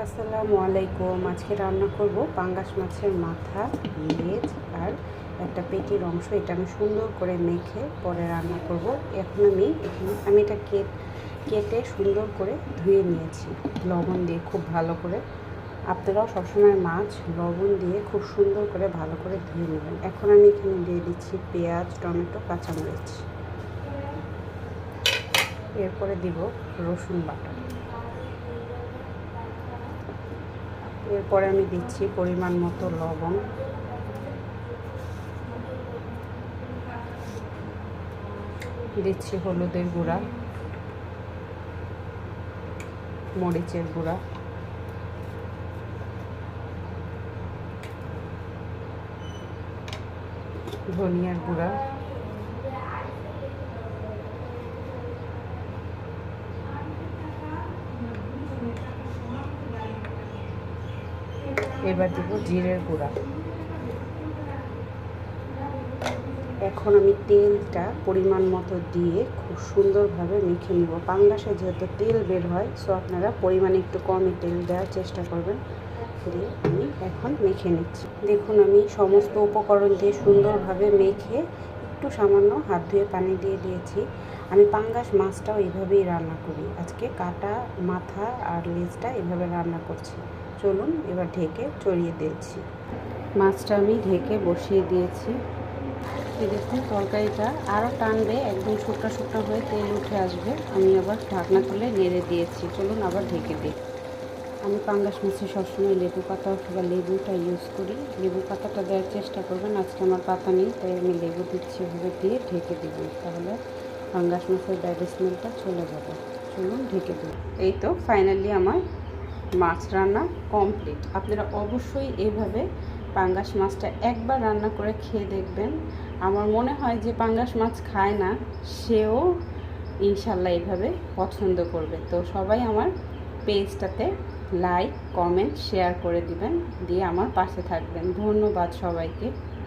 আসসালামু আলাইকুম। আজকে রান্না করব পাঙ্গাস মাছের মাথা, লেজ আর একটা পেটির অংশ। এটা আমি সুন্দর করে মেখে পরে রান্না করব। এখন আমি এটা কেটে সুন্দর করে ধুয়ে নিয়েছি লবণ দিয়ে খুব ভালো করে। আপনারাও সবসময় মাছ লবণ দিয়ে খুব সুন্দর করে ভালো করে ধুয়ে নেবেন। এখন আমি এখানে দিয়ে দিচ্ছি পেঁয়াজ, টমেটো, কাঁচামরিচ, এরপরে দিব রসুন বাটা, এরপরে আমি দিচ্ছি পরিমাণ মতো লবণ, দিচ্ছি হলুদের গুঁড়া, মরিচের গুঁড়া, ধনিয়ার গুঁড়া, এবার দেব জিরের গুঁড়া। এখন আমি তেলটা পরিমাণ মতো দিয়ে খুব সুন্দরভাবে মেখে নিব। পাঙ্গাসে যেহেতু তেল বের হয়, সো আপনারা পরিমাণে একটু কমই তেল দেওয়ার চেষ্টা করবেন। দিয়ে আমি এখন মেখে নিচ্ছি। দেখুন, আমি সমস্ত উপকরণ দিয়ে সুন্দরভাবে মেখে একটু সামান্য হাত ধুয়ে পানি দিয়ে দিয়েছি। আমি পাঙ্গাস মাছটাও এইভাবেই রান্না করি। আজকে কাটা মাথা আর লেজটা এভাবে রান্না করছি। চলুন এবার ঢেকে চড়িয়ে দিয়েছি। মাছটা আমি ঢেকে বসিয়ে দিয়েছি। দেখুন, তরকারিটা আরও টানবে, একদম শুকনো শুকনো হয়ে তেল উঠে আসবে। আমি আবার ঢাকনা খুলে নেড়ে দিয়েছি। চলুন আবার ঢেকে দিই। আমি পাঙ্গাস মাছে সবসময় লেবু পাতা অথবা লেবুটা ইউজ করি। লেবু পাতাটা দেওয়ার চেষ্টা করবেন। আজকে আমার পাতা নেই, তাই আমি লেবু দিচ্ছি। এভাবে দিয়ে ঢেকে দেব, তাহলে পাঙ্গাস মাছের ব্যাড স্মেলটা চলে যাবে। চলুন ঢেকে দিই। এই তো ফাইনালি আমার মাছ রান্না কমপ্লিট। আপনারা অবশ্যই এইভাবে পাঙ্গাস মাছটা একবার রান্না করে খেয়ে দেখবেন। আমার মনে হয় যে পাঙ্গাস মাছ খায় না, সেও ইনশাল্লাহ এইভাবে পছন্দ করবে। তো সবাই আমার পেজটাতে লাইক, কমেন্ট, শেয়ার করে দিবেন, দিয়ে আমার পাশে থাকবেন। ধন্যবাদ সবাইকে।